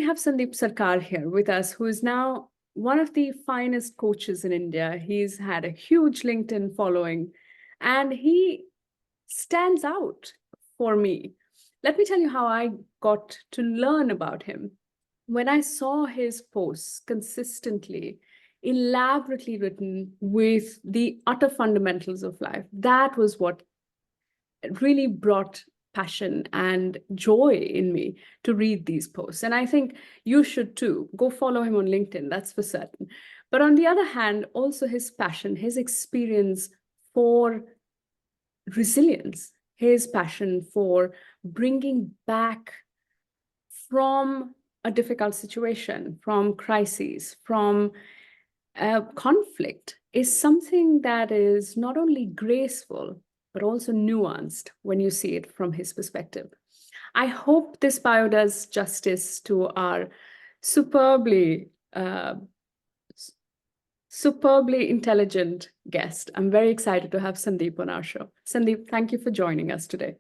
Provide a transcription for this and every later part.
have Sandip Sarkar here with us, who is now one of the finest coaches in India. He's had a huge LinkedIn following, and he stands out for me. Let me tell you how I got to learn about him. When I saw his posts consistently, elaborately written with the utter fundamentals of life, that was what really brought passion and joy in me to read these posts. And I think you should too. Go follow him on LinkedIn, that's for certain. But on the other hand, also his passion, his experience for resilience, his passion for bringing back from a difficult situation, from crises, from conflict is something that is not only graceful, but also nuanced when you see it from his perspective. I hope this bio does justice to our superbly intelligent guest. I'm very excited to have Sandip on our show. Sandip, thank you for joining us today.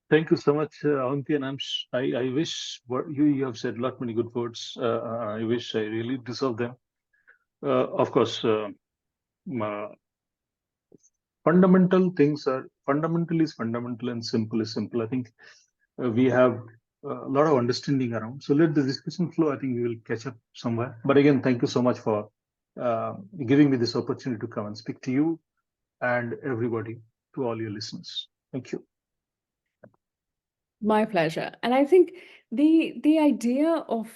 Thank you so much, Avanti, and I wish what you have said a lot many good words. I wish I really deserve them. Of course, fundamental things are fundamental is fundamental and simple is simple. I think we have a lot of understanding around. So let the discussion flow. I think we will catch up somewhere. But again, thank you so much for giving me this opportunity to come and speak to you and everybody, to all your listeners. Thank you. My pleasure. And I think the idea of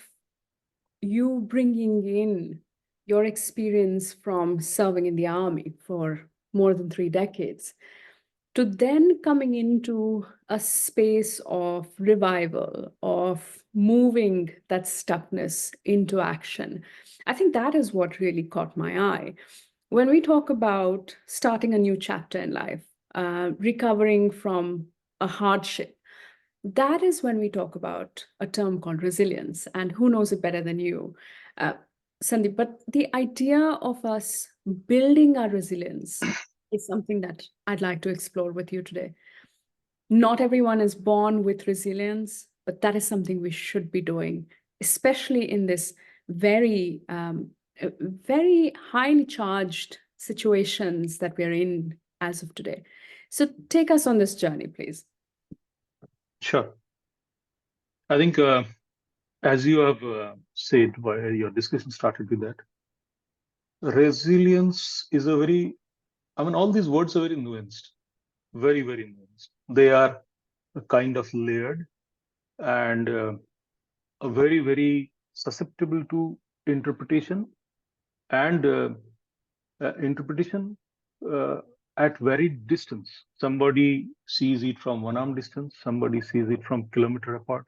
you bringing in your experience from serving in the army for more than 3 decades to then coming into a space of revival, of moving that stuckness into action, I think that is what really caught my eye. When we talk about starting a new chapter in life, recovering from a hardship, that is when we talk about a term called resilience. And who knows it better than you, Sandeep? But the idea of us building our resilience is something that I'd like to explore with you today. Not everyone is born with resilience, but that is something we should be doing, especially in this very, very highly charged situations that we're in as of today. So take us on this journey, please. Sure. I think, as you have said, while your discussion started with that, resilience is a very, I mean, all these words are very nuanced, very, very nuanced. They are a kind of layered and a very, very susceptible to interpretation and interpretation at varied distance. Somebody sees it from 1 arm distance, somebody sees it from kilometer apart.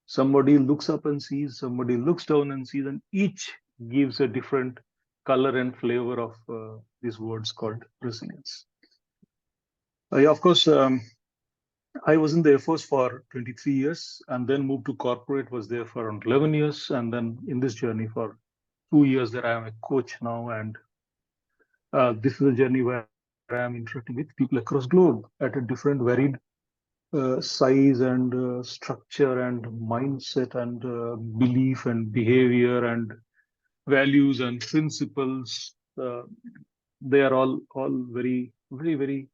Somebody looks up and sees, somebody looks down and sees, and each gives a different color and flavor of these words called resilience. Of course, I was in the Air Force for 23 years and then moved to corporate, was there for around 11 years. And then in this journey for 2 years that I am a coach now. And this is a journey where I am interacting with people across globe at a different varied size and structure and mindset and belief and behavior and values and principles. They are all very, very, very,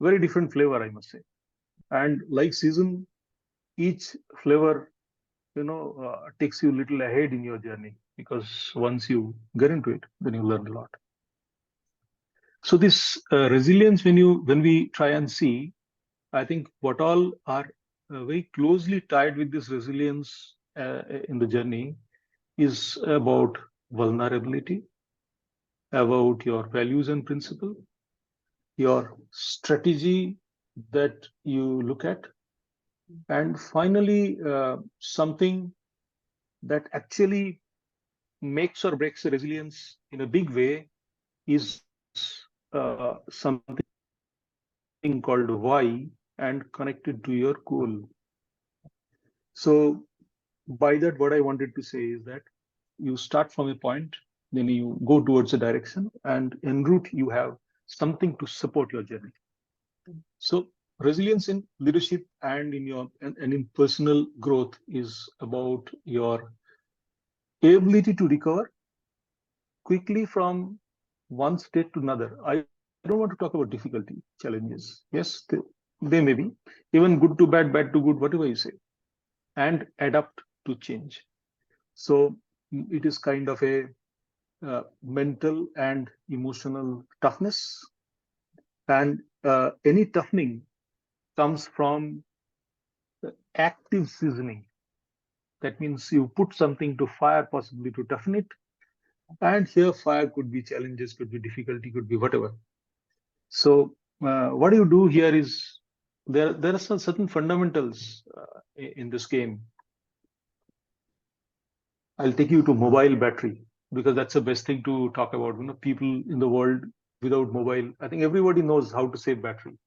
very different flavor, I must say. And like season, each flavor, takes you a little ahead in your journey, because once you get into it, then you learn a lot. So this resilience, when we try and see, I think what all are very closely tied with this resilience in the journey is about vulnerability, about your values and principle, your strategy that you look at, and finally something that actually makes or breaks the resilience in a big way is something called why and connected to your goal. So by that, what I wanted to say is that you start from a point, then you go towards a direction, and en route you have something to support your journey. So resilience in leadership and in personal growth is about your ability to recover quickly from one state to another. I don't want to talk about difficulty, challenges. Yes, they may be even good to bad, bad to good, whatever you say, and adapt to change. So it is kind of a mental and emotional toughness, and any toughening comes from active seasoning. That means you put something to fire, possibly to toughen it. And here, fire could be challenges, could be difficulty, could be whatever. So, what you do here is there are some certain fundamentals in this game. I'll take you to mobile battery because that's the best thing to talk about. You know, people in the world without mobile, I think everybody knows how to save battery.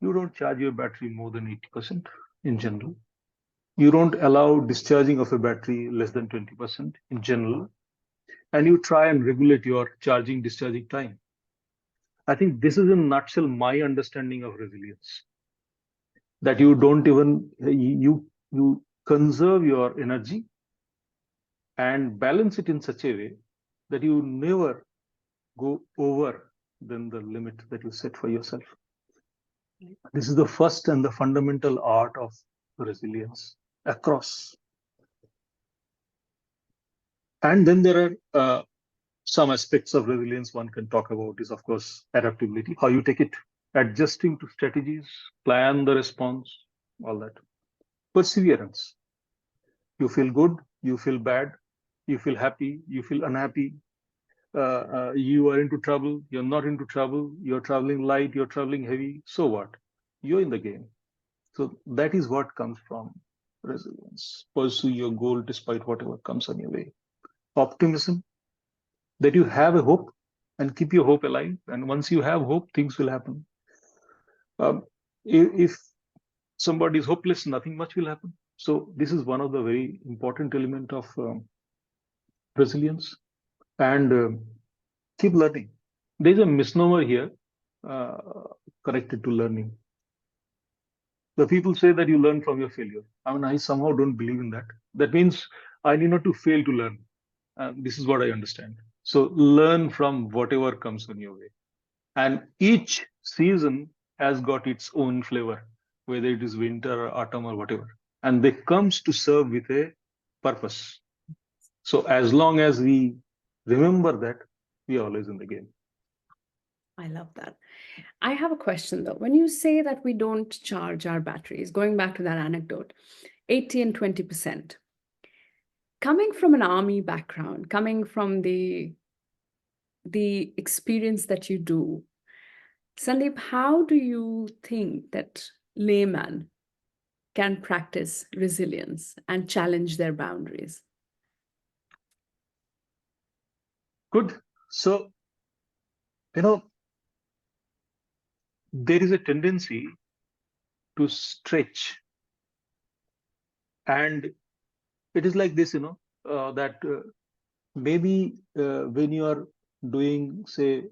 You don't charge your battery more than 80% in general. You don't allow discharging of a battery less than 20% in general, and you try and regulate your charging discharging time. I think this is in a nutshell my understanding of resilience. That you don't even you conserve your energy and balance it in such a way that you never go over than the limit that you set for yourself. This is the first and the fundamental art of resilience across. And then there are some aspects of resilience one can talk about is, of course, adaptability, how you take it, adjusting to strategies, plan the response, all that. Perseverance. You feel good, you feel bad, you feel happy, you feel unhappy. You are into trouble, you're not into trouble, you're traveling light, you're traveling heavy. So what? You're in the game. So that is what comes from resilience. Pursue your goal despite whatever comes on your way. Optimism, that you have a hope and keep your hope alive. And once you have hope, things will happen. If somebody is hopeless, nothing much will happen. So this is one of the very important element of resilience. And keep learning. There's a misnomer here uh, connected to learning. The people say that you learn from your failure. I mean, I somehow don't believe in that. That means I need not to fail to learn. This is what I understand. So learn from whatever comes on your way. And each season has got its own flavor, whether it is winter or autumn or whatever. And they comes to serve with a purpose. So as long as we remember that, we are always in the game. I love that. I have a question though. When you say that we don't charge our batteries, going back to that anecdote, 80 and 20%, coming from an army background, coming from the experience that you do, Sandeep, how do you think that layman can practice resilience and challenge their boundaries? Good. So, you know, there is a tendency to stretch. And it is like this, that maybe when you are doing, say,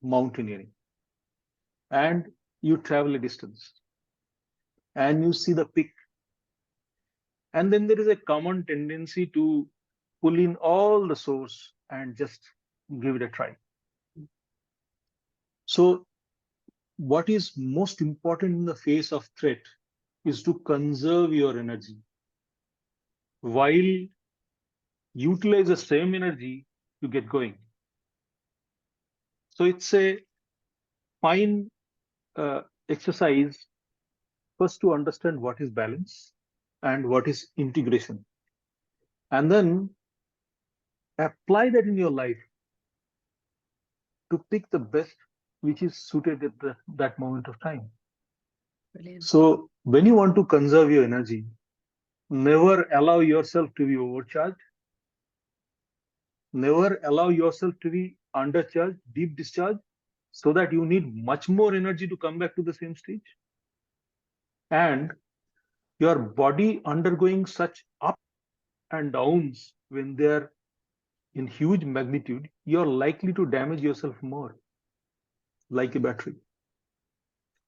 mountaineering and you travel a distance and you see the peak, and then there is a common tendency to pull in all the source and just give it a try. So, what is most important in the face of threat is to conserve your energy while utilize the same energy to get going. So it's a fine exercise first to understand what is balance and what is integration, and then apply that in your life to pick the best which is suited at that moment of time. Brilliant. So when you want to conserve your energy, never allow yourself to be overcharged, never allow yourself to be undercharged, deep discharge, so that you need much more energy to come back to the same stage. And your body undergoing such ups and downs when they're in huge magnitude, you're likely to damage yourself more, like a battery.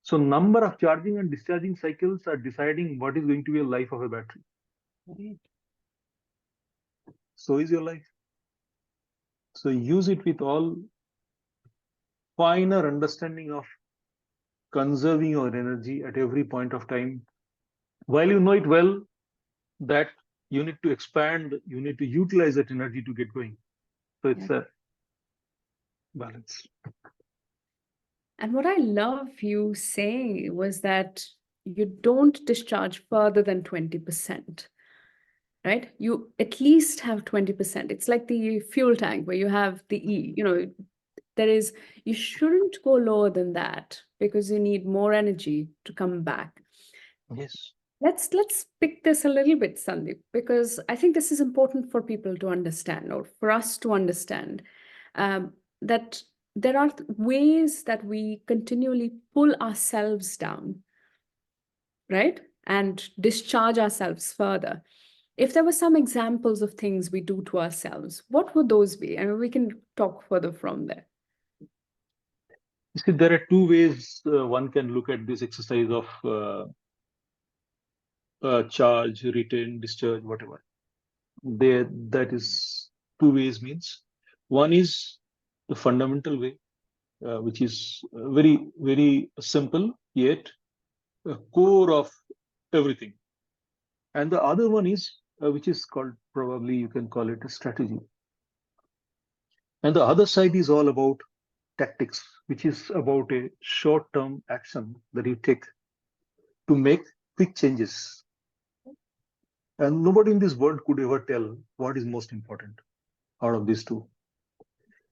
So number of charging and discharging cycles are deciding what is going to be a life of a battery. So is your life. So use it with all finer understanding of conserving your energy at every point of time. While you know it well, that you need to expand, you need to utilize that energy to get going. So it's a balance. And what I love you saying was that you don't discharge further than 20%, right? You at least have 20%. It's like the fuel tank where you have the E, you shouldn't go lower than that because you need more energy to come back. Yes. Let's pick this a little bit, Sandip, because I think this is important for people to understand, or for us to understand, that there are ways that we continually pull ourselves down, right? And discharge ourselves further. If there were some examples of things we do to ourselves, what would those be? I mean, we can talk further from there. You see, there are two ways one can look at this exercise of charge, retain, discharge, whatever. That is two ways means. One is the fundamental way, which is very, very simple, yet a core of everything. And the other one is, which is called, probably you can call it a strategy. And the other side is all about tactics, which is about a short-term action that you take to make quick changes. And nobody in this world could ever tell what is most important out of these two.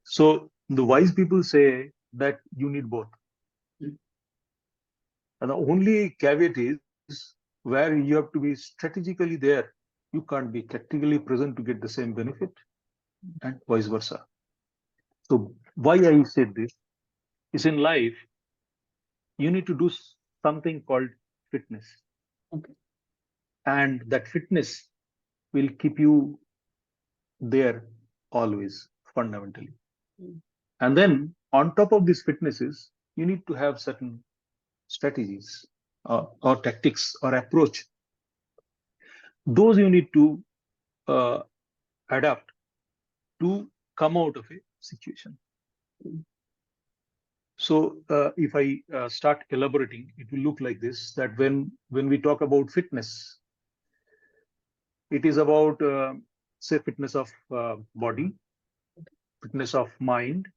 So the wise people say that you need both. And the only caveat is where you have to be strategically there. You can't be tactically present to get the same benefit, and vice versa. So why I said this is, in life, you need to do something called fitness. Okay. And that fitness will keep you there always, fundamentally. And then on top of these fitnesses, you need to have certain strategies or tactics or approach. Those you need to adapt to come out of a situation. So if I start elaborating, it will look like this, that when we talk about fitness, it is about, say, fitness of body, fitness of mind,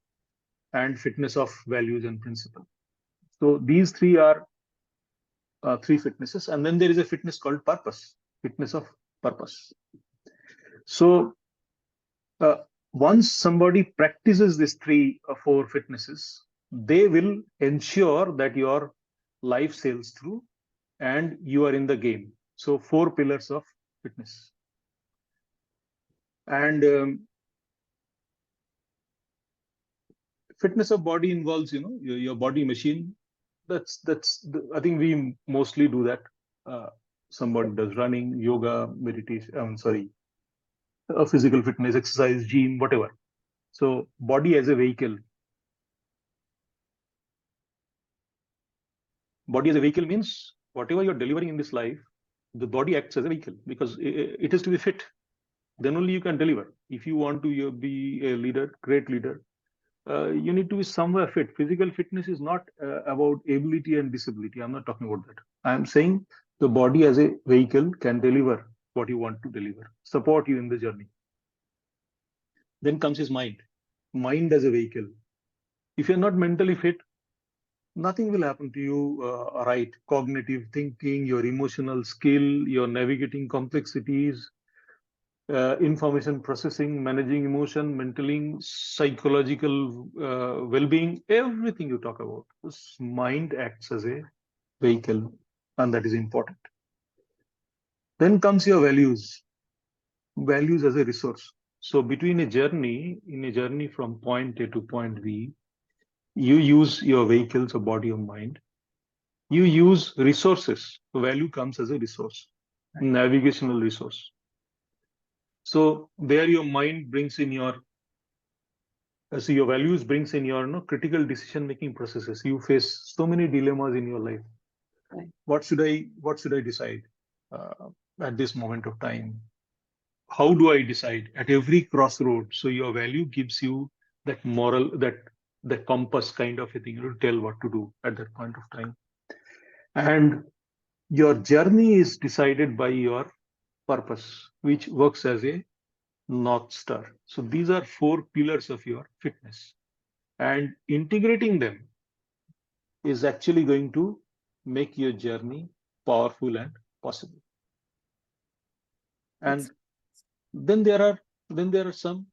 and fitness of values and principle. So these three are three fitnesses. And then there is a fitness called purpose, fitness of purpose. So once somebody practices these three or four fitnesses, they will ensure that your life sails through and you are in the game. So four pillars of fitness. And fitness of body involves, your body machine. I think we mostly do that. Somebody does running, yoga, meditation, physical fitness, exercise, gym, whatever. So body as a vehicle. Body as a vehicle means whatever you're delivering in this life, the body acts as a vehicle, because it has to be fit. Then only you can deliver. If you want to be a leader, great leader, you need to be somewhere fit. Physical fitness is not about ability and disability. I'm not talking about that. I'm saying the body as a vehicle can deliver what you want to deliver, support you in the journey. Then comes his mind. Mind as a vehicle. If you're not mentally fit, nothing will happen to you, right? Cognitive thinking, your emotional skill, your navigating complexities, information processing, managing emotion, mentally, psychological well-being, everything you talk about. This mind acts as a vehicle, and that is important. Then comes your values. Values as a resource. So between in a journey from point A to point B, you use your vehicles, or body or mind. You use resources. Value comes as a resource, navigational resource. So there your mind brings in your So your values brings in your critical decision making processes. You face so many dilemmas in your life. Right. What should I decide uh, at this moment of time? How do I decide at every crossroad? So your value gives you that moral, that compass kind of a thing to tell what to do at that point of time. And your journey is decided by your purpose, which works as a North Star. So these are four pillars of your fitness. And integrating them is actually going to make your journey powerful and possible. That's And then there are some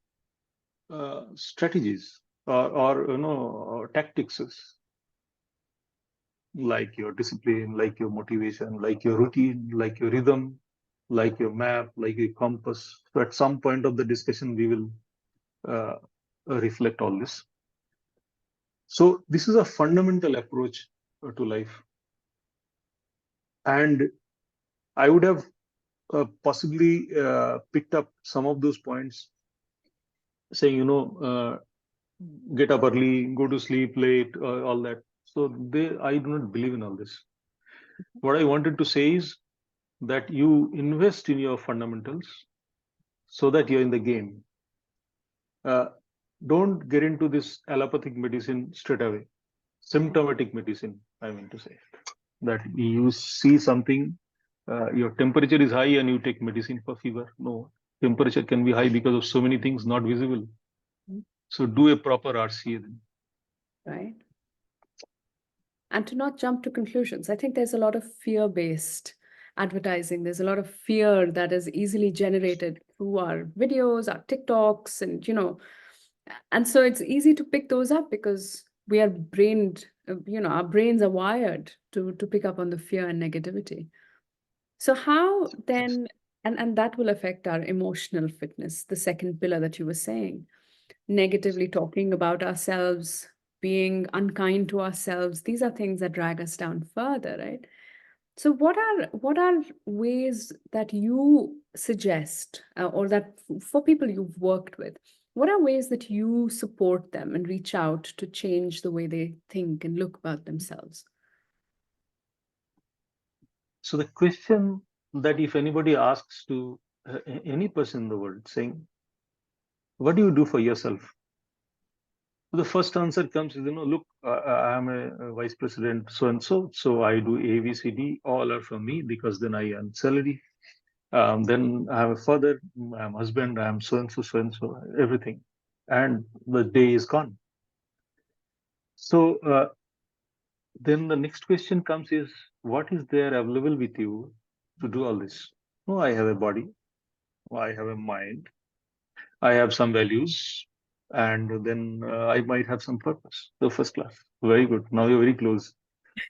strategies or tactics like your discipline, like your motivation, like your routine, like your rhythm, like your map, like your compass. So at some point of the discussion, we will uh, reflect all this. So this is a fundamental approach to life, and I would have possibly picked up some of those points, saying get up early, go to sleep late, all that. So I do not believe in all this. What I wanted to say is that you invest in your fundamentals so that you're in the game. Uh, don't get into this allopathic medicine straight away. Symptomatic medicine, I mean to say. That you see something, your temperature is high and you take medicine for fever. No, temperature can be high because of so many things not visible. So do a proper RCA then. right. And to not jump to conclusions. I think there's a lot of fear-based advertising. There's a lot of fear that is easily generated through our videos, our TikToks, and so it's easy to pick those up because we are brained, our brains are wired to pick up on the fear and negativity. So how Yes. then, and that will affect our emotional fitness, the second pillar that you were saying, negatively talking about ourselves, being unkind to ourselves. These are things that drag us down further, right? So what are ways that you suggest, or that for people you've worked with, what are ways that you support them and reach out to change the way they think and look about themselves? So the question that if anybody asks to any person in the world, saying, "What do you do for yourself?" The first answer comes is, look, I am a vice president so and so, so I do A, B, C, D. All are from me because then I earn salary. Then I have a father, I'm husband, I'm so and so, everything, and the day is gone. So then the next question comes is, what is there available with you to do all this? Oh, I have a body, I have a mind, I have some values, and then I might have some purpose. So first class, very good. Now you're very close.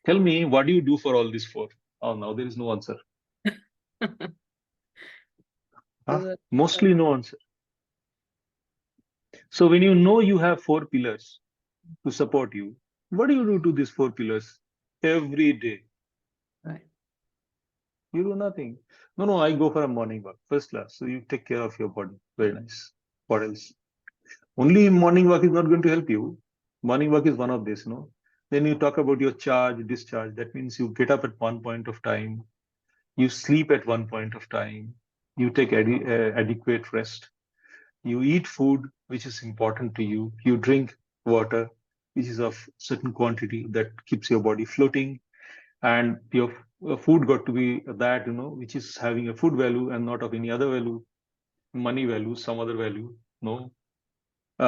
Tell me, what do you do for all this for? Oh, now there is no answer. Huh? So that, Mostly no answer. So when you know you have four pillars to support you, what do you do to these four pillars every day? right. You do nothing. No, no, I go for a morning walk, first class. So you take care of your body. Very nice. What else? Only morning walk is not going to help you. Morning walk is one of this. Then you talk about your charge, discharge. That means you get up at one point of time, you sleep at one point of time, you take adequate rest, you eat food which is important to you, you drink water which is of certain quantity that keeps your body floating, and your food got to be that which is having a food value and not of any other value, money value, some other value. No.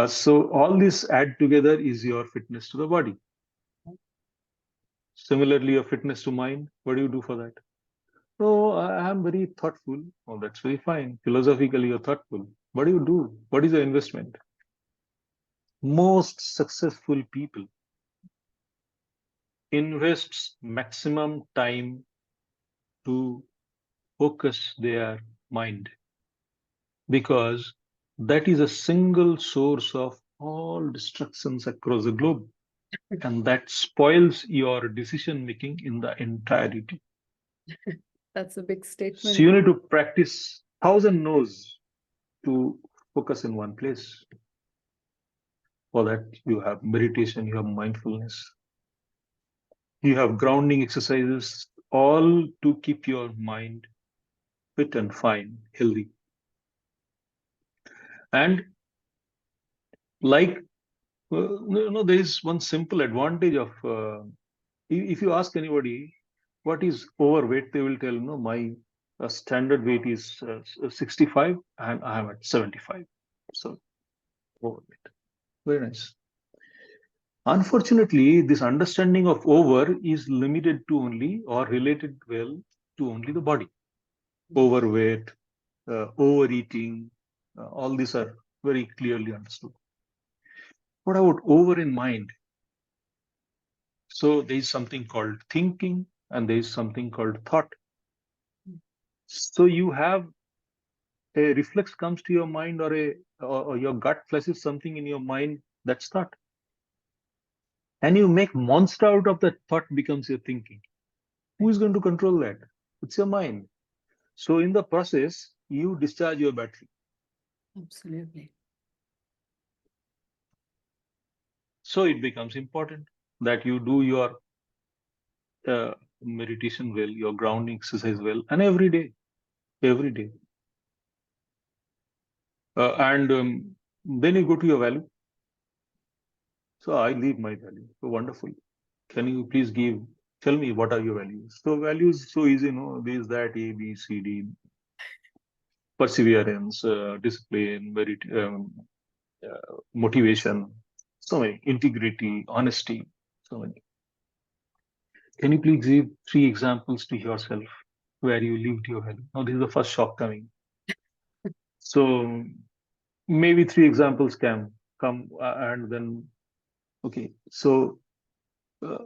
So all this add together is your fitness to the body. Similarly, your fitness to mind. What do you do for that? So I am very thoughtful. Oh, that's very fine. Philosophically, you're thoughtful. What do you do? What is your investment? Most successful people invests maximum time to focus their mind, because that is a single source of all distractions across the globe, and that spoils your decision making in the entirety. That's a big So statement. you need to practice thousand no's to focus in one place. For that, you have meditation, you have mindfulness, you have grounding exercises, all to keep your mind fit and fine, healthy. And like, there is one simple advantage of if you ask anybody what is overweight, they will tell, no, my standard weight is 65 and I am at 75. So overweight. Very nice. Unfortunately, this understanding of over is limited to only or related well to only the body. Overweight, overeating, all these are very clearly understood. What about over in mind? So there is something called thinking and there is something called thought. So you have a reflex comes to your mind or your gut flashes something in your mind, that's thought. And you make monster out of that thought becomes your thinking. Who is going to control that? It's your mind. So in the process, you discharge your battery. Absolutely. So it becomes important that you do your meditation well, your grounding exercise well, and every day, every day. And then you go to your value. So I leave my value. So wonderful. Can you please tell me what are your values? So values, so easy, there's that A, B, C, D, perseverance, discipline, motivation, so many, integrity, honesty, so many. Can you please give 3 examples to yourself where you lived your value? Now, this is the first shock coming. So maybe 3 examples can come, and then, okay. So uh,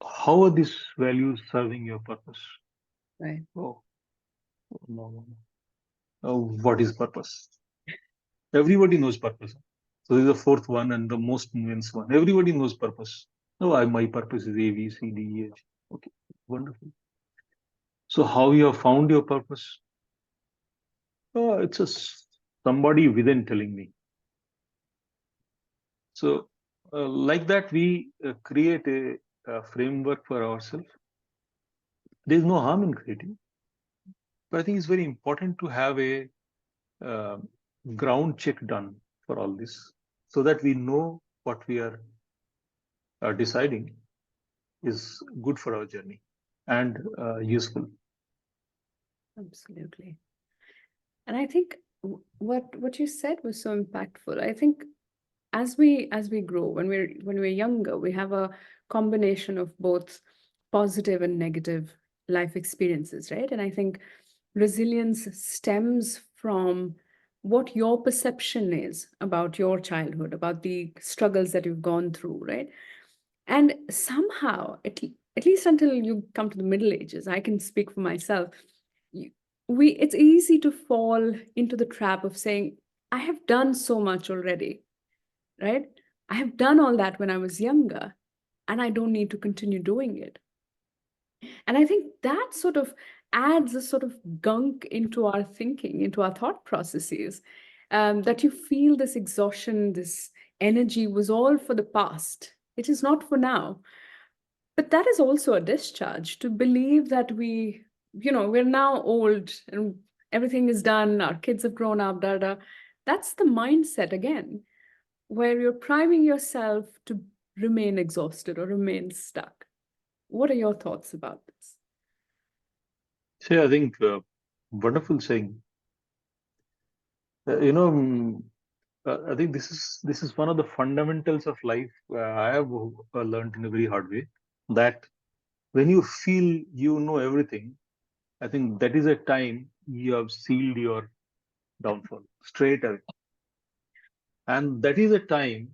how are these values serving your purpose? Right. Oh, no, no, no. What is purpose? Everybody knows purpose. So this is the fourth one and the most nuanced one. Everybody knows purpose. No, my purpose is A, B, C, D, E, F. Okay, wonderful. So how you have found your purpose? Oh, it's somebody within telling me. So like that, we create a framework for ourselves. There is no harm in creating, but I think it's very important to have a uh, ground check done for all this, so that we know what we are deciding is good for our journey and useful. Absolutely. And I think what you said was so impactful. I think as we grow, when we're younger, we have a combination of both positive and negative life experiences, right? And I think resilience stems from what your perception is about your childhood, about the struggles that you've gone through, right? And somehow, at least until you come to the Middle Ages, I can speak for myself. you, it's easy to fall into the trap of saying, I have done so much already, right? I have done all that when I was younger, and I don't need to continue doing it. And I think that sort of adds a sort of gunk into our thinking, into our thought processes, that you feel this exhaustion, this energy was all for the past. It is not for now. But that is also a discharge to believe that we're now old and everything is done, our kids have grown up, da da. That's the mindset again, where you're priming yourself to remain exhausted or remain stuck. What are your thoughts about this? So I think wonderful saying. I think this is one of the fundamentals of life. I have learned in a very hard way that when you feel you know everything, I think that is a time you have sealed your downfall straight away, and that is a time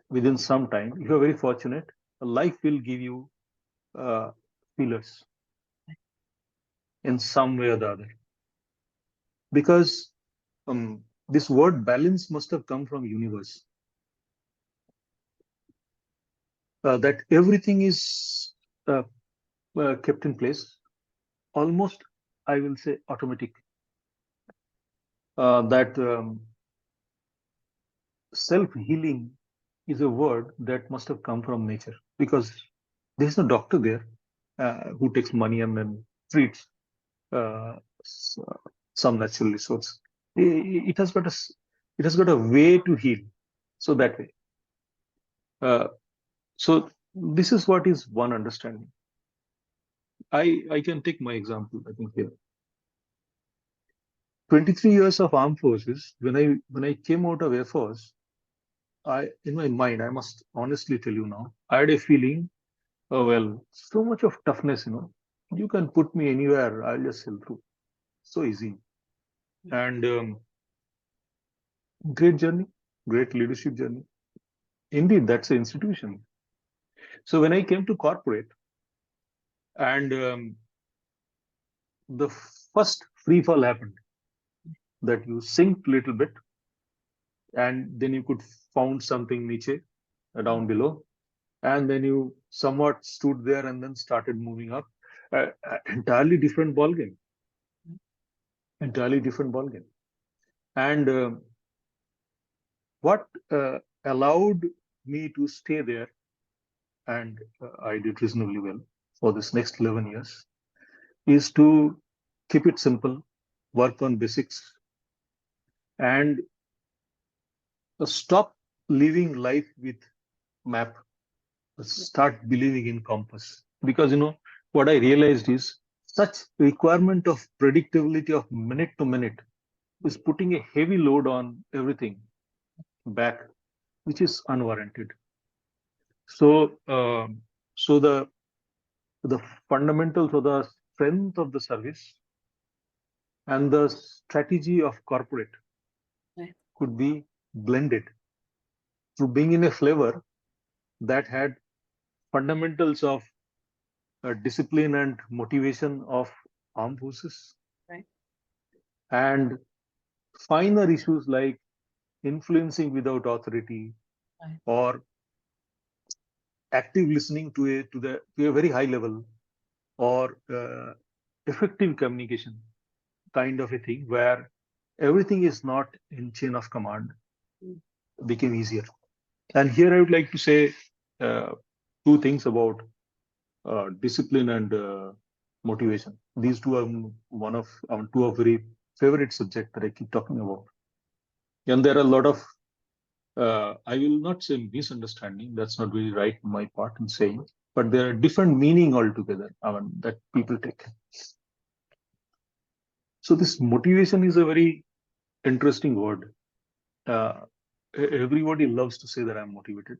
within some time, if you're very fortunate, life will give you uh, feelers in some way or the other. Because this word balance must have come from universe. That everything is uh, kept in place, almost, I will say, automatic. That self-healing is a word that must have come from nature, because there's no doctor there who takes money and then treats uh, s- uh, some natural resource. It has got it has got a way to heal. So that way. Uh, so this is what is one understanding. I can take my example. I think here, 23 years of armed forces. When I came out of Air Force, I in my mind, I must honestly tell you now, I had a feeling, oh well, so much of toughness. You can put me anywhere. I'll just sail through. So easy. And great journey, great leadership journey. Indeed, that's an institution. So when I came to corporate, and the first free fall happened, that you sink little bit, and then you could found something niche down below, and then you somewhat stood there and then started moving up. Entirely different ball game. Entirely different ball game. And what allowed me to stay there, and I did reasonably well for this next 11 years, is to keep it simple, work on basics, and stop living life with map, start believing in compass. Because what I realized is such requirement of predictability of minute to minute is putting a heavy load on everything back, which is unwarranted. So, so the fundamentals or the strength of the service and the strategy of corporate Right. could be blended to bring in a flavor that had fundamentals of discipline and motivation of armed forces, Right. and finer issues like influencing without authority, Right. or active listening to a very high level, or effective communication, kind of a thing where everything is not in chain of command, Mm. became easier. And here I would like to say uh, two things about discipline and motivation. These two are one of two of very favorite subject that I keep talking about. And there are a lot of I will not say misunderstanding. That's not really right in my part in saying, but there are different meaning altogether. That people take. So this motivation is a very interesting word. Uh, Everybody loves to say that I'm motivated,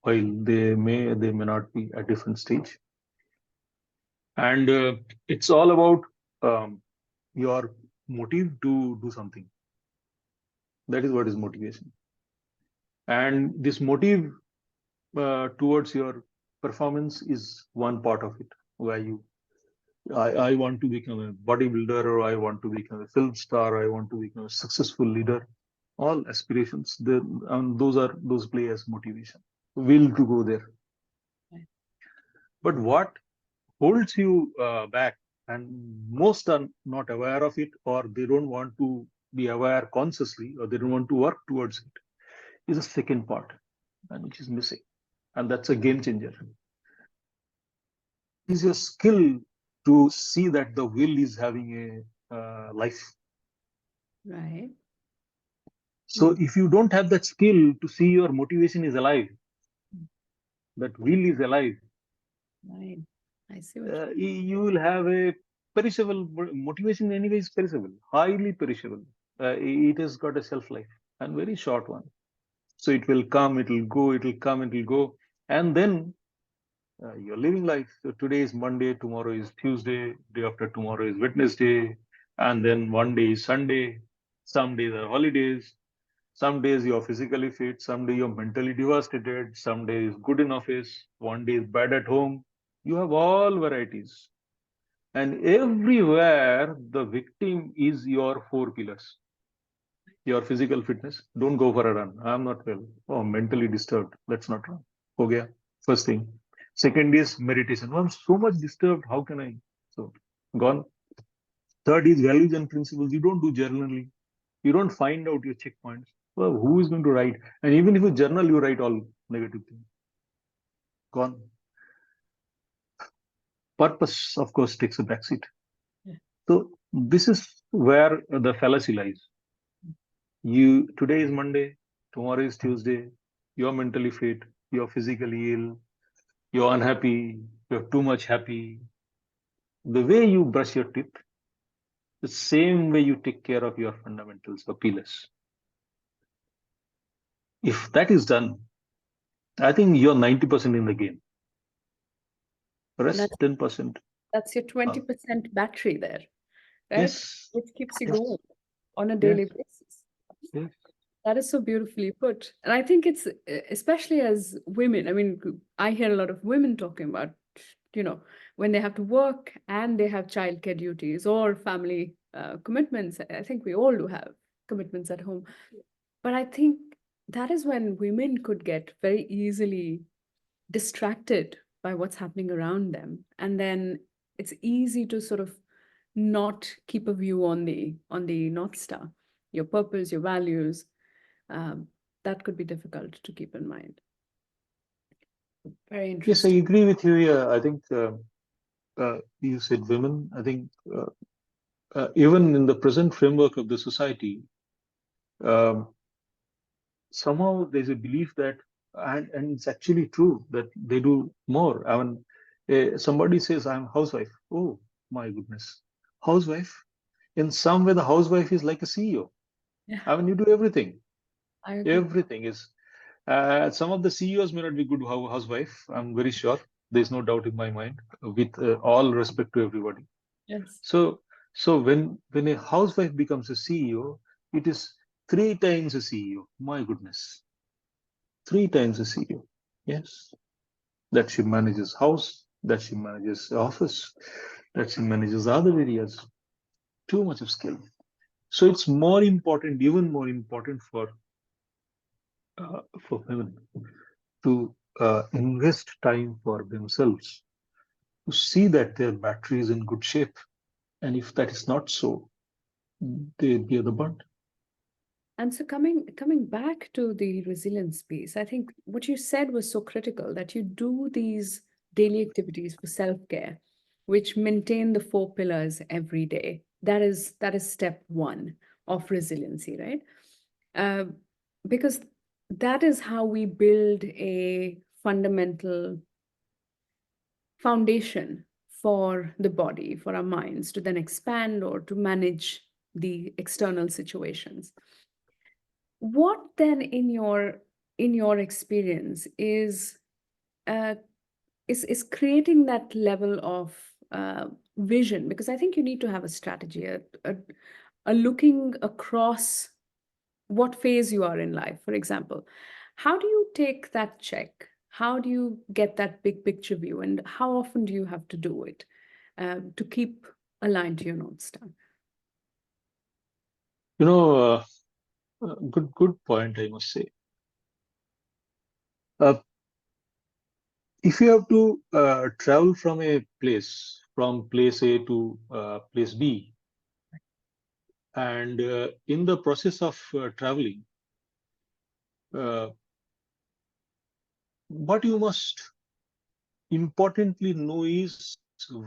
while they may not be at different stage. And it's all about your motive to do something. That is what is motivation. And this motive towards your performance is one part of it, where I want to become a bodybuilder, or I want to become a film star, I want to become a successful leader. All aspirations, those play as motivation, will to go there. Right. But what holds you back, and most are not aware of it, or they don't want to be aware consciously, or they don't want to work towards it, is the second part, and which is missing. And that's a game changer. It is your skill to see that the will is having a life. Right. So Mm. if you don't have that skill to see your motivation is alive, that will is alive, Right. I see what you will have a perishable motivation. Anyway, is perishable, highly perishable. It has got a shelf life, and very short one. So it will come, it will go, it will come, it will go, and then you're living life. So today is Monday, tomorrow is Tuesday, day after tomorrow is Wednesday, and then one day is Sunday. Some days are holidays. Some days you're physically fit, some day you're mentally devastated, some days good in office, one day is bad at home. You have all varieties. And everywhere the victim is your four pillars. Your physical fitness, don't go for a run. I'm not well. Oh, mentally disturbed. Let's not run. Okay. First thing. Second is meditation. Oh, I'm so much disturbed. How can I? So gone. Third is values and principles. You don't do journaling. You don't find out your checkpoints. Well, who is going to write? And even if you journal, you write all. negative thing, gone. Purpose, of course, takes a backseat. Yeah. So this is where the fallacy lies. Today is Monday, tomorrow is Tuesday, you're mentally fit, you're physically ill, you're unhappy, you're too much happy. The way you brush your teeth, the same way you take care of your fundamentals or pillars. If that is done, I think you're 90% in the game. The And rest 10%. that's your Uh, 20% battery there, right? yes, Which keeps you yes, going on a yes, daily basis. yes. That is so beautifully put. And I think it's especially as women, I mean, I hear a lot of women talking about, when they have to work and they have childcare duties or family commitments. I think we all do have commitments at home. But I think that is when women could get very easily distracted by what's happening around them. And then it's easy to sort of not keep a view on the North Star, your purpose, your values. That could be difficult to keep in mind. Very Yes, I interesting. agree with you. Yeah, I think you said women. I think even in the present framework of the society, um, somehow there's a belief that, and it's actually true that they do more. I mean, somebody says, I'm housewife. Oh, my goodness. Housewife? In some way, the housewife is like a CEO. Yeah, I mean, you do everything. I agree. Everything is. Some of the CEOs may not be good housewife. I'm very sure. There's no doubt in my mind. With all respect to everybody. Yes, So, so when a housewife becomes a CEO, it is three times a CEO. My goodness, three times a CEO. Yes, that she manages house, that she manages office, that she manages other areas. Too much of skill. So it's more important, even more important for women to invest time for themselves to see that their battery is in good shape. And if that is not so, they bear the brunt. and so coming back to the resilience piece, I think what you said was so critical, that you do these daily activities for self-care, which maintain the four pillars every day. That is step one of resiliency, right? Uh, because that is how we build a fundamental foundation for the body, for our minds to then expand or to manage the external situations. What then, in your experience, uh, is creating that level of vision? Because I think you need to have a strategy, a looking across what phase you are in life. For example, how do you take that check? How do you get that big picture view, and how often do you have to do it to keep aligned to your North Star? You know, good point, I must say. Uh, if you have to travel from place A to place B, and in the process of traveling, uh, what you must importantly know is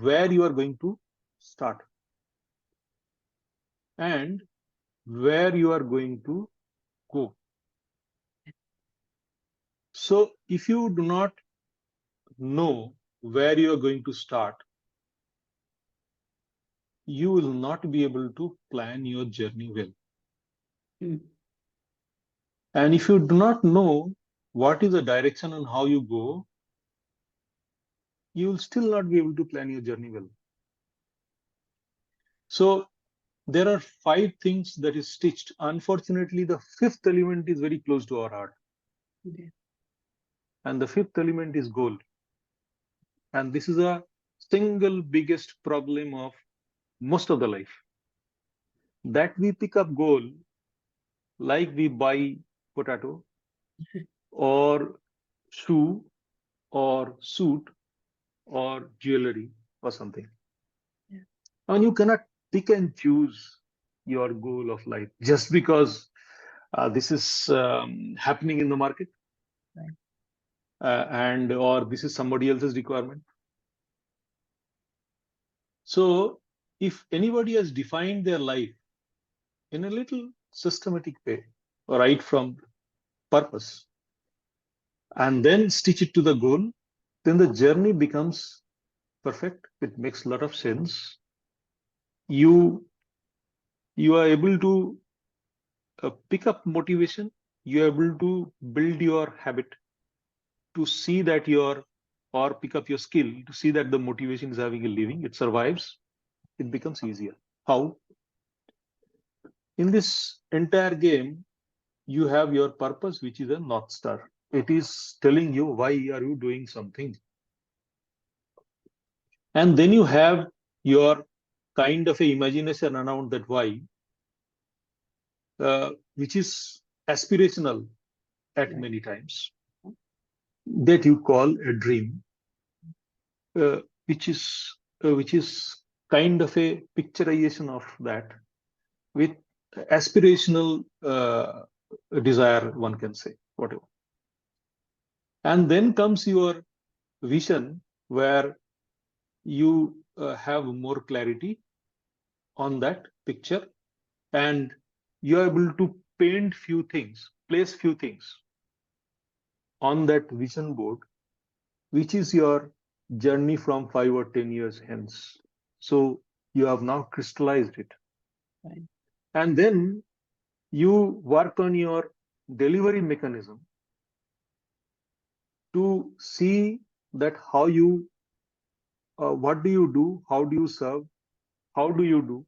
where you are going to start and where you are going to go. So, if you do not know where you are going to start, you will not be able to plan your journey well. Mm. And if you do not know what is the direction and how you go, you will still not be able to plan your journey well. So there are five things that is stitched. Unfortunately, the fifth element is very close to our heart. Okay. And the fifth element is goal. And this is a single biggest problem of most of the life. That we pick up goal like we buy potato or shoe or suit or jewelry or something. Yeah. I mean, you cannot pick and choose your goal of life just because this is happening in the market. Right. or this is somebody else's requirement. So if anybody has defined their life in a little systematic way, right from purpose, and then stitch it to the goal, then the journey becomes perfect. It makes a lot of sense. You are able to pick up motivation. You are able to build your habit to see that your or pick up your skill to see that the motivation is having a living. It survives. It becomes easier. How? In this entire game, you have your purpose, which is a North Star. It is telling you why are you doing something. And then you have your kind of a imagination around that why, which is aspirational at many times, that you call a dream, uh, which is which is kind of a picturization of that with aspirational desire, one can say, whatever. And then comes your vision, where you have more clarity on that picture, and you're able to paint few things, place few things on that vision board, which is your journey from 5 or 10 years hence. So you have now crystallized it. Right. And then you work on your delivery mechanism to see that how you, what do you do, how do you serve, how do you do,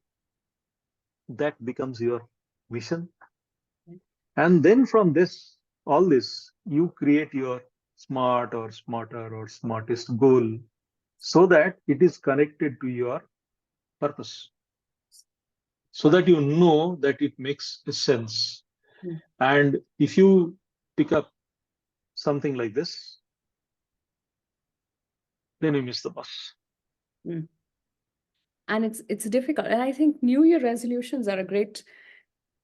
that becomes your mission. And then from this, all this, you create your smart or smarter or smartest goal so that it is connected to your purpose, so that you know that it makes sense. Mm. And if you pick up something like this, then you miss the bus. Mm. And it's difficult. And I think New Year resolutions are a great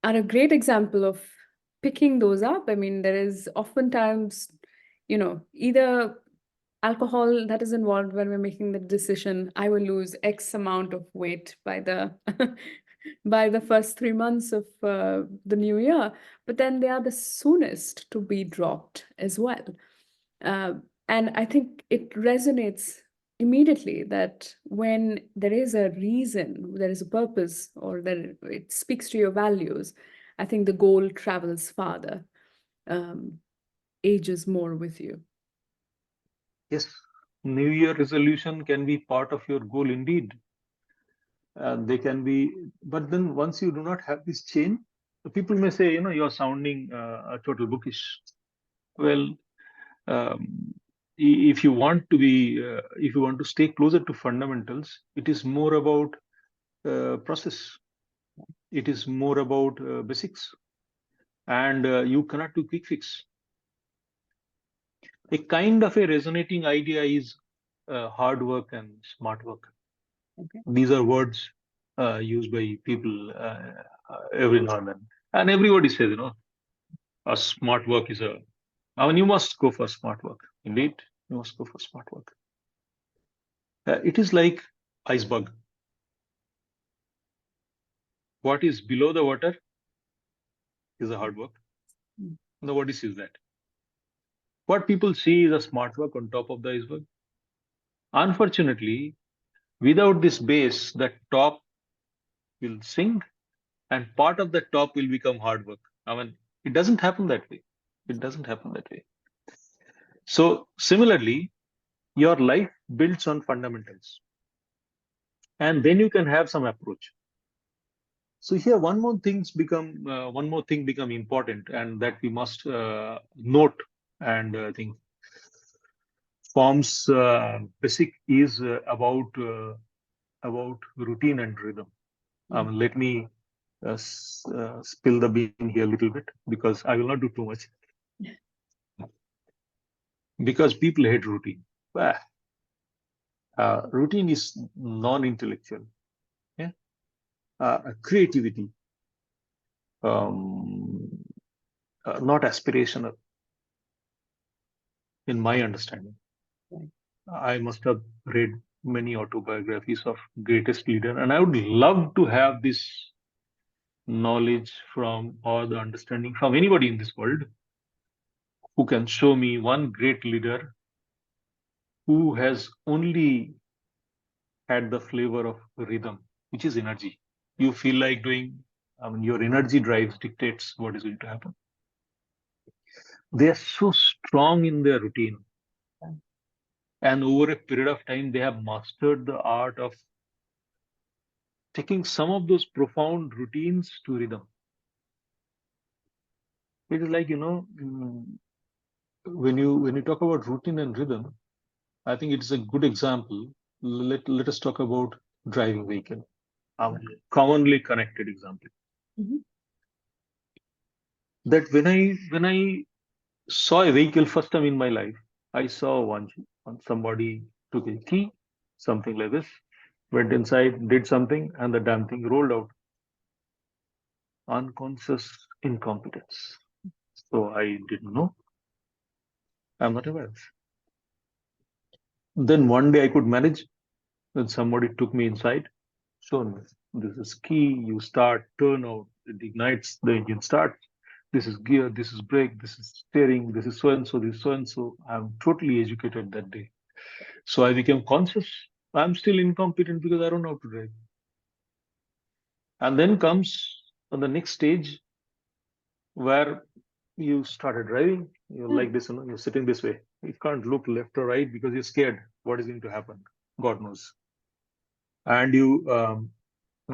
example of picking those up. I mean, there is oftentimes, either alcohol that is involved when we're making the decision, I will lose X amount of weight by the by the first 3 months of the new year, but then they are the soonest to be dropped as well. Uh, and I think it resonates immediately that when there is a reason, there is a purpose, or that it speaks to your values, I think the goal travels farther, um, ages more with you. Yes, New Year resolution can be part of your goal indeed. They can be, but then once you do not have this chain, the people may say, you're sounding a total bookish. Well, um, if you want to be, if you want to stay closer to fundamentals, it is more about process. It is more about basics, and you cannot do quick fix. A kind of a resonating idea is hard work and smart work. Okay. These are words used by people every now and then, and everybody says, a smart work is a. I mean, you must go for smart work. Indeed, you must go for smart work. It is like iceberg. What is below the water is a hard work. Mm. Nobody sees that. What people see is a smart work on top of the iceberg. Unfortunately, without this base, the top will sink, and part of the top will become hard work. I mean, it doesn't happen that way. It doesn't happen that way. So, similarly, your life builds on fundamentals, and then you can have some approach. So here, one more thing become important, and that we must note, and I think forms basic is about routine and rhythm. Let me spill the bean here a little bit, because I will not do too much, because people hate routine. Ah, routine is non-intellectual. Yeah, creativity, um, not aspirational. in my understanding. Right. I must have read many autobiographies of greatest leader, and I would love to have this knowledge from or the understanding from anybody in this world who can show me one great leader who has only had the flavor of rhythm, which is energy. You feel like doing, I mean, your energy drives dictates what is going to happen. They are so strong in their routine. And over a period of time, they have mastered the art of taking some of those profound routines to rhythm. It is like, when you talk about routine and rhythm, I think it is a good example. Let us talk about driving vehicle. Commonly connected example. Mhm. That when I saw a vehicle first time in my life, I saw one somebody took a key, something like this, went inside, did something, and the damn thing rolled out. Unconscious incompetence. So I didn't know. I'm not aware. Then one day I could manage. Then somebody took me inside, shown me this is key. You start, turn out, it ignites, the engine starts. This is gear, this is brake, this is steering, this is so and so, this is so and so. I'm totally educated that day. So I became conscious. I'm still incompetent because I don't know how to drive. And then comes on the next stage where you started driving. You're Yeah. like this, you're sitting this way. You can't look left or right because you're scared. What is going to happen? God knows. And you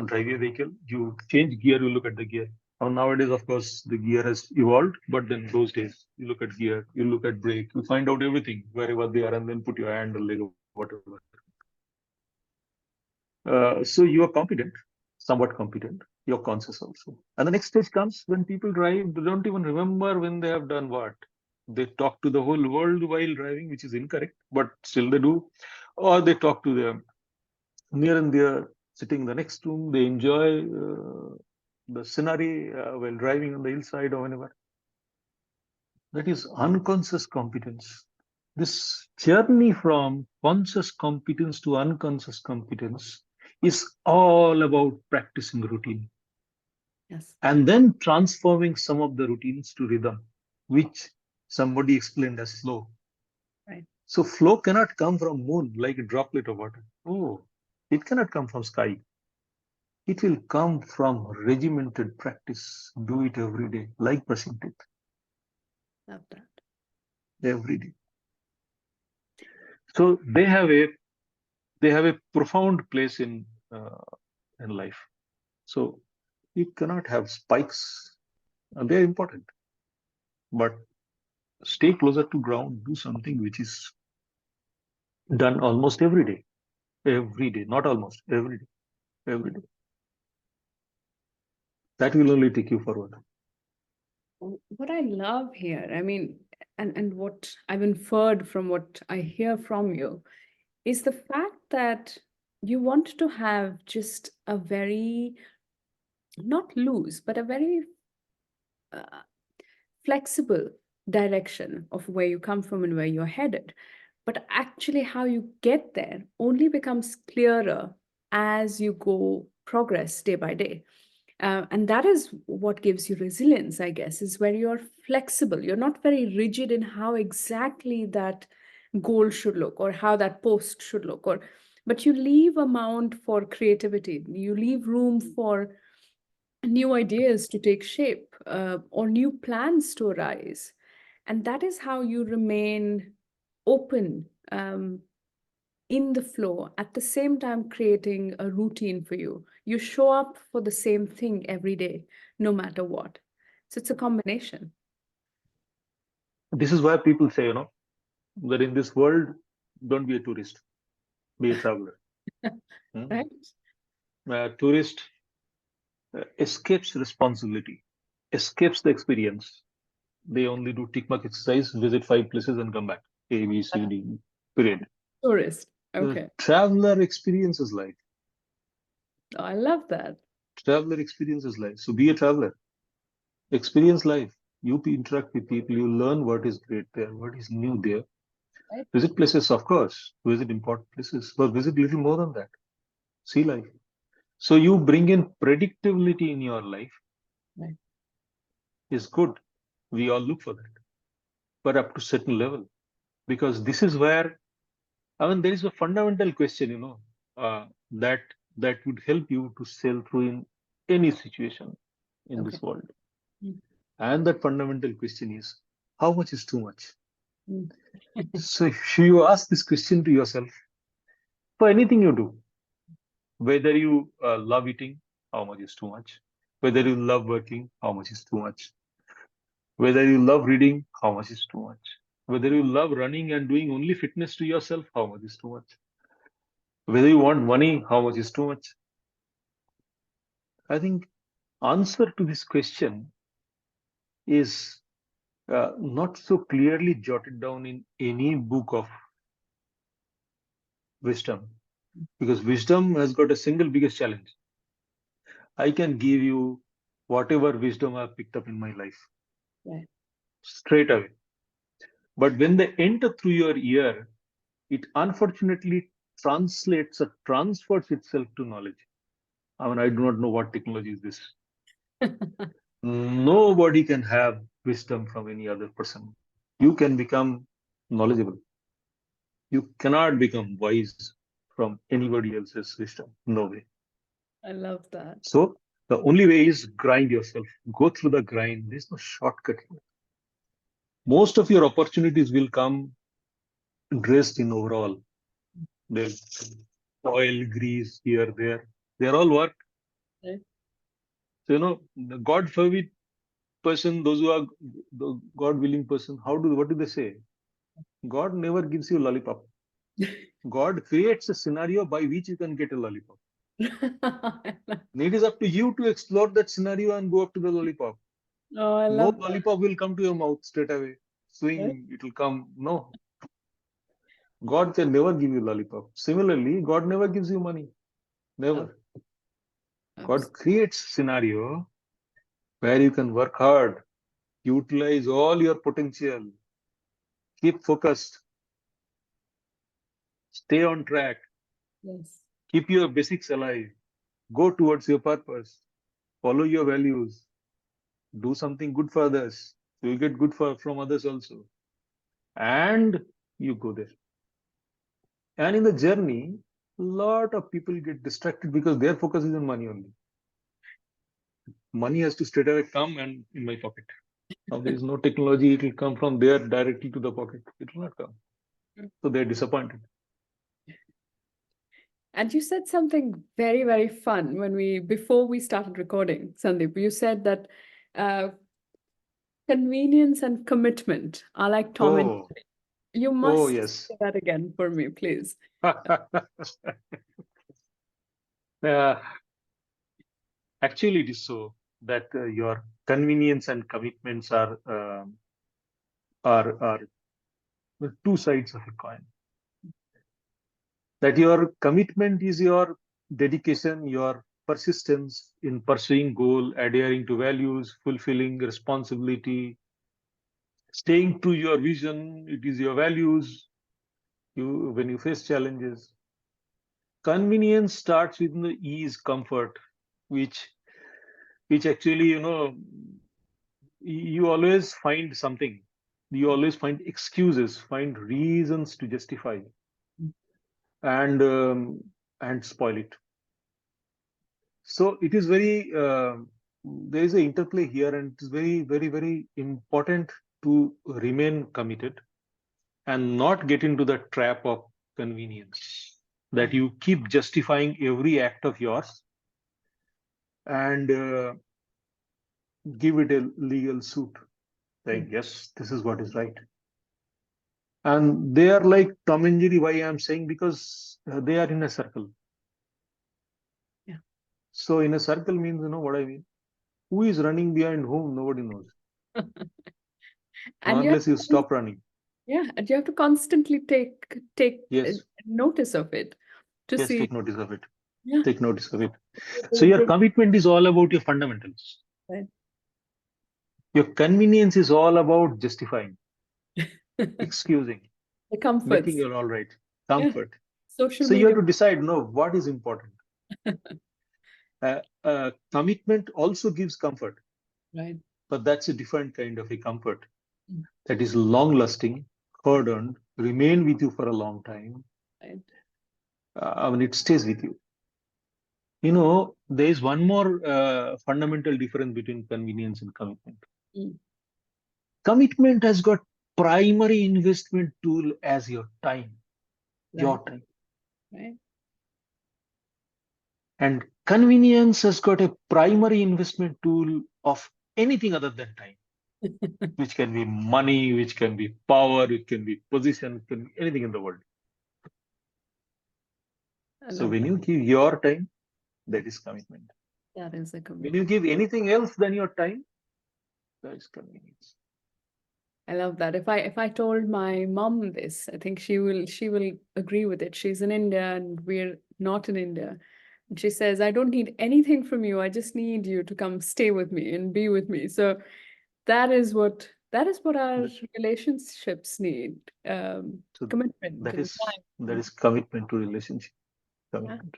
drive your vehicle, you change gear, you look at the gear. Now, nowadays, of course, the gear has evolved, but then those days, you look at gear, you look at brake, you find out everything wherever they are, and then put your hand or leg or whatever. So you are competent, somewhat competent. You're conscious also. And the next stage comes when people drive, they don't even remember when they have done what. They talk to the whole world while driving, which is incorrect, but still they do. Or they talk to them near and dear, sitting in the next room. They enjoy the scenery while driving on the hillside or whenever. That is unconscious competence. This journey from conscious competence to unconscious competence is all about practicing routine Yes. and then transforming some of the routines to rhythm, which somebody explained as flow. Right. So flow cannot come from moon like a droplet of water. Oh, it cannot come from sky. It will come from regimented practice. Do it every day, like brushing teeth, Love that. every day. So they have a profound place in life. So you cannot have spikes. They're important, but stay closer to ground. Do something which is done almost every day, not almost every day. That will only take you forward. What I love here, I mean, and what I've inferred from what I hear from you is the fact that you want to have just a very, not loose, but a very uh, flexible direction of where you come from and where you're headed. But actually, how you get there only becomes clearer as you go progress day by day. And that is what gives you resilience, I guess, is where you're flexible. You're not very rigid in how exactly that goal should look or how that post should look, or but you leave amount for creativity. You leave room for new ideas to take shape, or new plans to arise. And that is how you remain open, in the flow, at the same time creating a routine for you. You show up for the same thing every day, no matter what. So it's a combination. This is why people say, that in this world, don't be a tourist, be a traveler. Hmm? Right? A tourist escapes responsibility, escapes the experience. They only do tick mark exercise, visit 5 places, and come back. A, B, C, D, period. Tourist. The Okay. traveler experiences life. Oh, I love that. Traveler experiences life. So be a traveler. Experience life. You interact with people. You learn what is great there, what is new there. Right. Visit places, of course. Visit important places, but visit little more than that. See life. So you bring in predictability in your life Right. is good. We all look for that, but up to certain level, because this is where, I mean, there is a fundamental question, that would help you to sail through in any situation in Okay. this world. Mm. And that fundamental question is, how much is too much? Mm. So if you ask this question to yourself, for anything you do, whether you love eating, how much is too much? Whether you love working, how much is too much? Whether you love reading, how much is too much? Whether you love running and doing only fitness to yourself, how much is too much? Whether you want money, how much is too much? I think answer to this question is not so clearly jotted down in any book of wisdom, because wisdom has got a single biggest challenge. I can give you whatever wisdom I've picked up in my life Right. straight away. But when they enter through your ear, it unfortunately translates or transfers itself to knowledge. I mean, I do not know what technology is this. Nobody can have wisdom from any other person. You can become knowledgeable. You cannot become wise from anybody else's wisdom. No way. I love that. So the only way is grind yourself. Go through the grind. There's no shortcut here. Most of your opportunities will come dressed in overall. There's oil, grease here, there. They're all work. Right. So, the God forbid person, those who are the God willing person, what do they say? God never gives you lollipop. God creates a scenario by which you can get a lollipop. And it is up to you to explore that scenario and go up to the lollipop. Oh, I No love that. lollipop will come to your mouth straight away. Right? Swing, it will come. No. God can never give you lollipop. Similarly, God never gives you money. Ab- Never. abs- God creates scenario where you can work hard, utilize all your potential, keep focused, stay on track, Yes. keep your basics alive, go towards your purpose, follow your values, do something good for others. So you get good from others also. And you go there. And in the journey, a lot of people get distracted because their focus is on money only. Money has to straight away come and in my pocket. Now there is no technology, it will come from there directly to the pocket. It will not come. So they're disappointed. And you said something very, very fun before we started recording, Sandeep. You said that uh, convenience and commitment are like Tom and Oh, Jerry. You oh must yes. say that again for me, please. Uh, Actually, it is so that your convenience and commitments are the two sides of a coin. That your commitment is your dedication, your persistence in pursuing goal, adhering to values, fulfilling responsibility, staying to your vision. It is your values. You when you face challenges, convenience starts with the ease, comfort, which actually you always find something. You always find excuses, find reasons to justify and um, and spoil it. So it is very there is an interplay here, and it is very, very, very important to remain committed and not get into the trap of convenience that you keep justifying every act of yours and give it a legal suit. Like, yes, this is what is right. And they are like Tom and Jerry. Why I'm saying? Because they are in a circle. Yeah. So in a circle means, what I mean. Who is running behind whom? Nobody knows And you have unless you to, stop running. yeah, and you have to constantly take Yes, notice of it to yes, see, take notice of it. yeah, Take notice of it. So they your bring, commitment is all about your fundamentals. right? Your convenience is all about justifying, excusing. The making comforts. you all right, Yeah. comfort. Social So you have media. to decide, no, what is important. Commitment also gives comfort, Right. but that's a different kind of a comfort Mm. that is long lasting, hard earned, remain with you for a long time. Right. I mean, it stays with you. There is one more fundamental difference between convenience and commitment. Mm. Commitment has got primary investment tool as your time, Right. your time. Right. And convenience has got a primary investment tool of anything other than time, which can be money, which can be power, it can be position, it can be anything in the world. I So love when that. you give your time, that is commitment. That is a When commitment. you give anything else than your time, that is convenience. I love that. If I told my mom this, I think she will agree with it. She's in India and we're not in India. And she says, I don't need anything from you. I just need you to come stay with me and be with me. So that is what our Th- relationships need. So Commitment that and is that time. is commitment to relationship. Yeah, Commitment.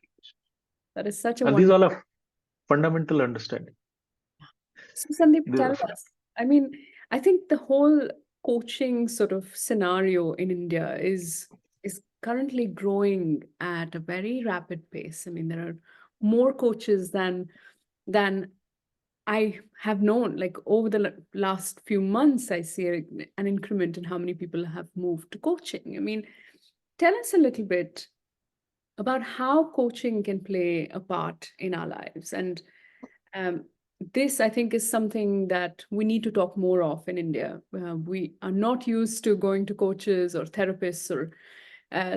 that is such a And these wonderful. all are fundamental understanding. So, Sandeep, These tell are us. I mean, I think the whole coaching sort of scenario in India is currently growing at a very rapid pace. I mean, there are more coaches than I have known. Like over the last few months, I see an increment in how many people have moved to coaching. I mean, tell us a little bit about how coaching can play a part in our lives. And um, this, I think, is something that we need to talk more of in India. We are not used to going to coaches or therapists or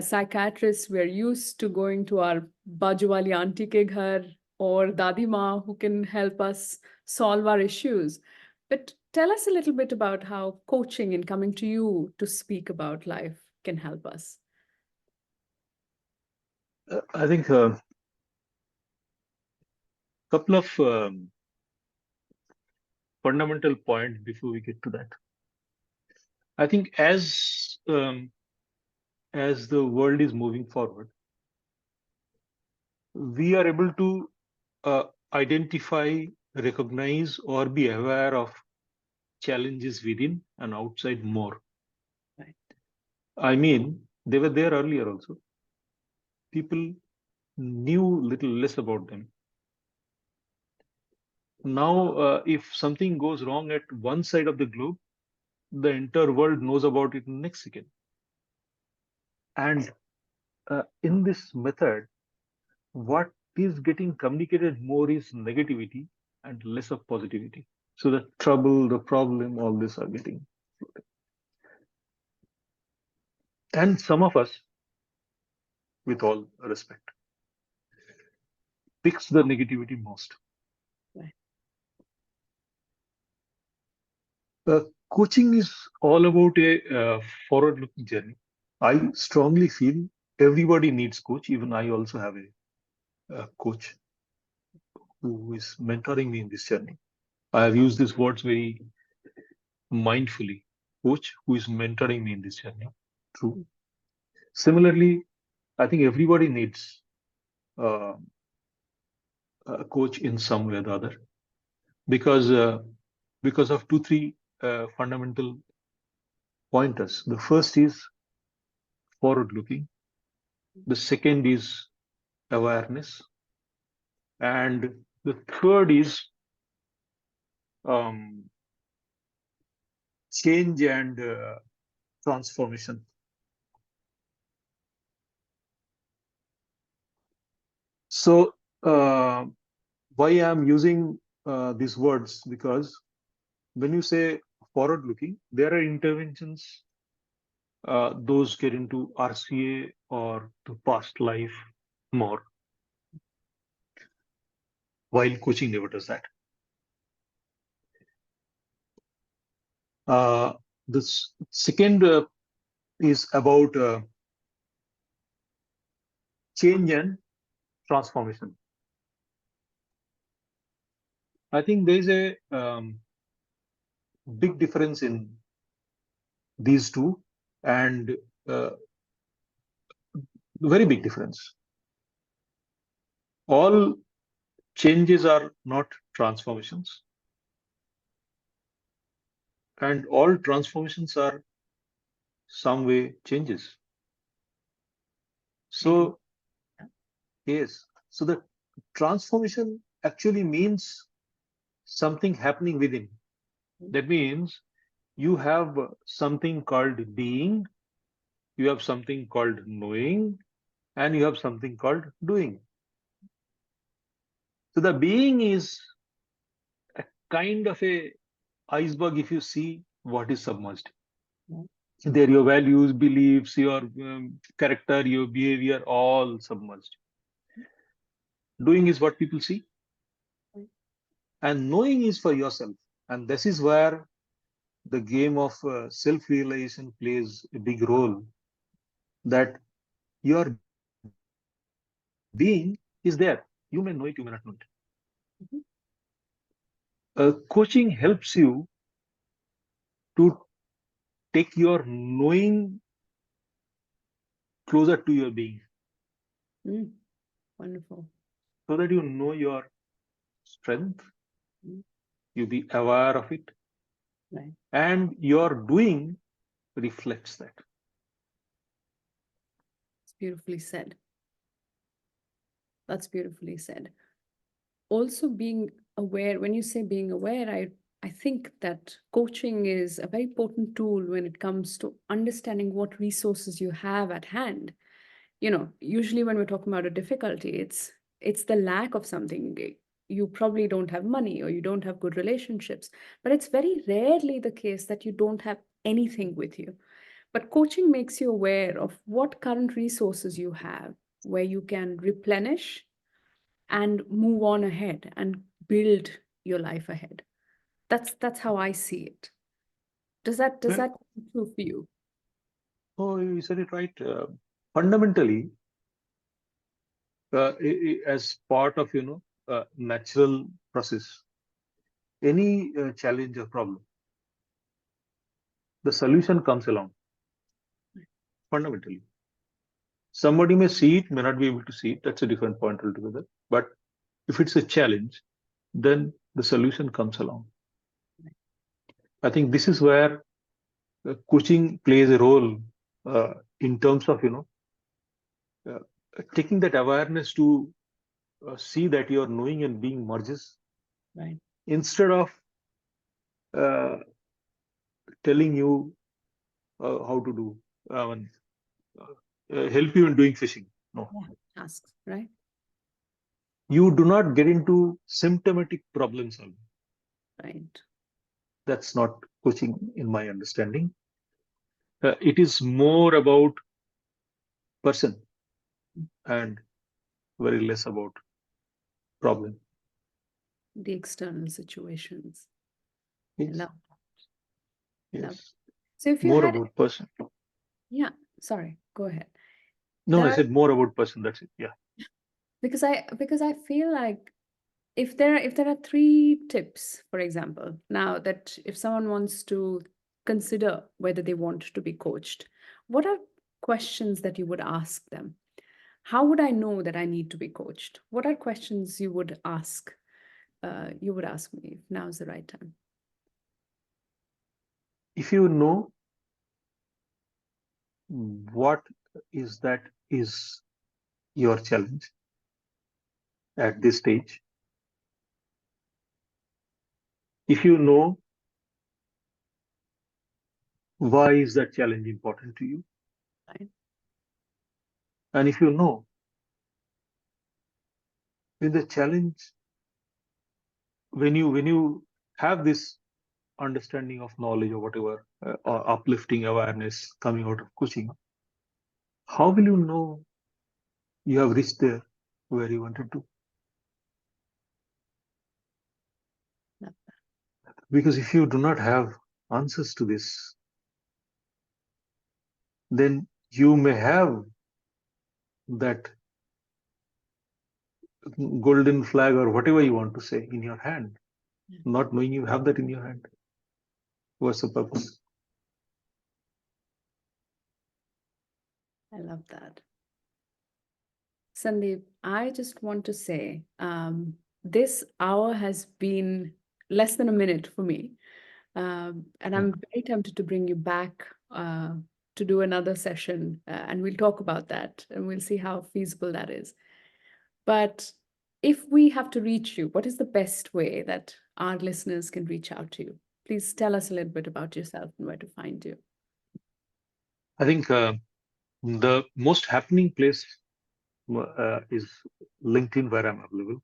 psychiatrists. We're used to going to our bajwali auntie ke ghar or dadi ma who can help us solve our issues. But tell us a little bit about how coaching and coming to you to speak about life can help us. I think a couple of fundamental points before we get to that. I think as the world is moving forward, we are able to uh, identify, recognize, or be aware of challenges within and outside more. Right. I mean, they were there earlier also. People knew little less about them. Now, if something goes wrong at one side of the globe, the entire world knows about it in the next second. And in this method, what is getting communicated more is negativity and less of positivity. So the trouble, the problem, all this are getting. And some of us, with all respect, picks the negativity most. Right. Coaching is all about a forward-looking journey. I strongly feel everybody needs coach. Even I also have a coach who is mentoring me in this journey. I have used these words very mindfully. Coach who is mentoring me in this journey. True. Similarly, I think everybody needs uh, a coach in some way or the other because because of two, three fundamental pointers. The first is forward looking. The second is awareness. And the third is um, change and transformation. So, why I'm using these words? Because when you say forward looking, there are interventions, those get into RCA or to past life more, while coaching never does that. Uh, this second is about change and transformation. I think there is a big difference in these two, and very big difference. All changes are not transformations, and all transformations are some way changes. So, yes, so the transformation actually means something happening within. That means you have something called being, you have something called knowing, and you have something called doing. So the being is a kind of a iceberg if you see what is submerged. There your values, beliefs, your character, your behavior, all submerged. Doing is what people see, and knowing is for yourself. And this is where the game of self-realization plays a big role. That your being is there. You may know it, you may not know it. Coaching helps you to take your knowing closer to your being, Wonderful. so that you know your strength, Mm. you be aware of it, Right. and your doing reflects that. It's beautifully said. That's beautifully said. Also being aware, when you say being aware, I think that coaching is a very potent tool when it comes to understanding what resources you have at hand. Usually when we're talking about a difficulty, it's the lack of something. You probably don't have money or you don't have good relationships, but it's very rarely the case that you don't have anything with you. But coaching makes you aware of what current resources you have, where you can replenish and move on ahead and build your life ahead. That's how I see it. Does Well, that come true for you? oh, you said it right. Fundamentally, as part of natural process, any challenge or problem, the solution comes along. Fundamentally, somebody may see it, may not be able to see it. That's a different point altogether. But if it's a challenge, then the solution comes along. I think this is where coaching plays a role in terms of uh, taking that awareness to see that your knowing and being merges, Right. instead of uh, telling you how to do, mean, help you in doing fishing. No, Yeah. Tasks, right? you do not get into symptomatic problem solving. Right. That's not coaching, in my understanding. It is more about person and very less about problem. The external situations. I Yes, love love. yes, So if you more had, about person. yeah, sorry, go ahead. No, There I are said more about person. That's it. Yeah. because I feel like if there are three tips, for example, now that if someone wants to consider whether they want to be coached, what are questions that you would ask them? How would I know that I need to be coached? What are questions you would ask? You would ask me if now is the right time. If you know what is your challenge at this stage, if you know why is that challenge important to you, Right. and if you know when the challenge, when you have this understanding of knowledge or whatever, or uplifting awareness coming out of coaching, how will you know you have reached there where you wanted to? Love Because if you do not have answers to this, then you may have that golden flag or whatever you want to say in your hand, that. not knowing you have that in your hand. What's the purpose? I love that. Sandeep, I just want to say this hour has been less than a minute for me. And I'm very tempted to bring you back to do another session, and we'll talk about that and we'll see how feasible that is. But if we have to reach you, what is the best way that our listeners can reach out to you? Please tell us a little bit about yourself and where to find you. I think the most happening place is LinkedIn, where I'm available.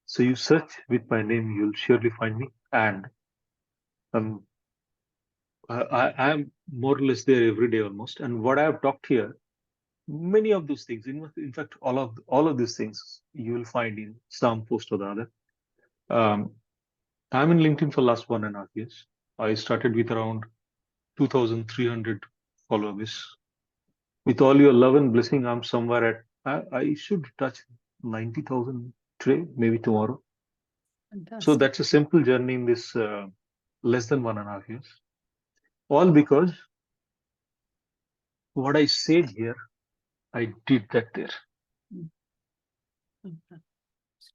So you search with my name, you'll surely find me. And um, I am more or less there every day almost. And what I have talked here, many of those things, in fact, all of these things, you will find in some post or the other. Um, I'm in LinkedIn for last 1.5 years. I started with around 2,300 followers. With all your love and blessing, I'm somewhere I should touch 90,000 today, maybe tomorrow. So Fantastic. that's a simple journey in this less than 1.5 years. All because what I said here, I did that there. Mm.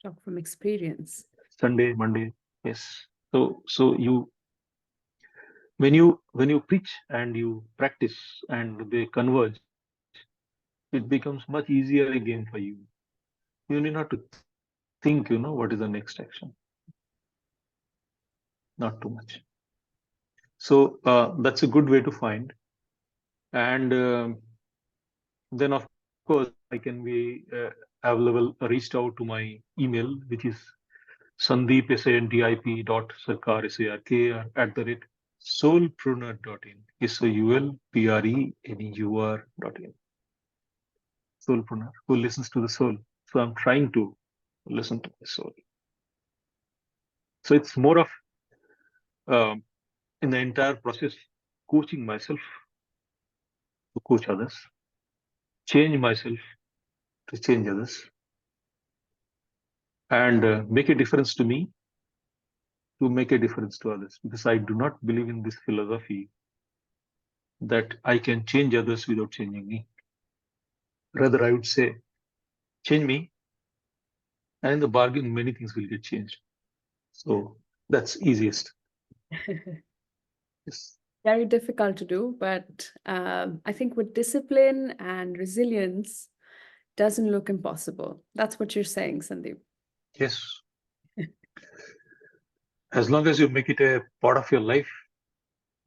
Talk from experience. Sunday, Monday, yes. So when you preach and you practice and they converge, it becomes much easier again for you. You need not to think, what is the next action. Not too much. So that's a good way to find. And then of course I can be available, reached out to my email, which is Sandip Sandip Sarkar @soulpreneur.in, soulpreneur.in. Soulpreneur, who listens to the soul. So I'm trying to listen to my soul. So it's more of um, in the entire process, coaching myself to coach others, change myself to change others, and make a difference to me to make a difference to others. Because I do not believe in this philosophy that I can change others without changing me. Rather, I would say, change me, and in the bargain, many things will get changed. So that's easiest. Yes. Very difficult to do, but I think with discipline and resilience, doesn't look impossible. That's what you're saying, Sandeep. Yes. As long as you make it a part of your life,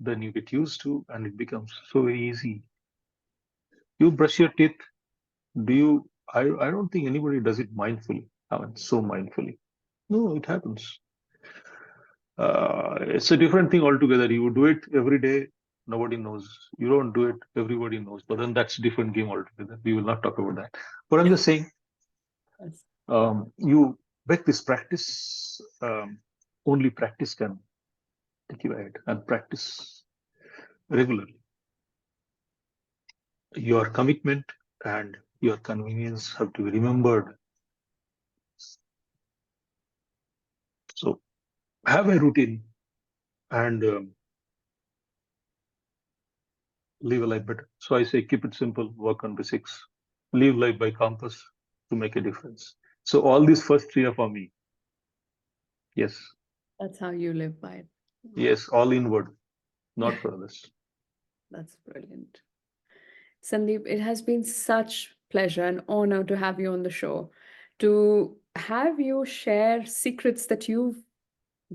then you get used to, and it becomes so very easy. You brush your teeth. Do you? I don't think anybody does it mindfully. I mean, so mindfully. No, it happens. It's a different thing altogether. You do it every day, nobody knows. You don't do it, everybody knows. But then that's a different game altogether. We will not talk about that. But I'm just saying, Yes. you make this practice. Only practice can take you ahead, and practice regularly. Your commitment and your convenience have to be remembered. So have a routine and live a life better. So I say keep it simple, work on basics, live life by compass to make a difference. So all these first three are for me. Yes. That's how you live by it. Yes, all inward, not for others. That's brilliant. Sandeep, it has been such pleasure and honor to have you on the show, to have you share secrets that you've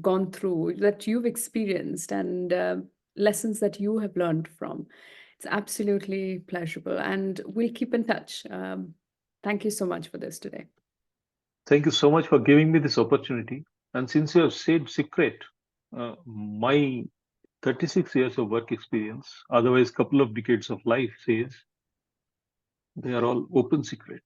gone through, that you've experienced, and lessons that you have learned from. It's absolutely pleasurable, and we'll keep in touch. Thank you so much for this today. Thank you so much for giving me this opportunity. And since you have said secret, my 36 years of work experience, otherwise couple of decades of life, says they are all open secret.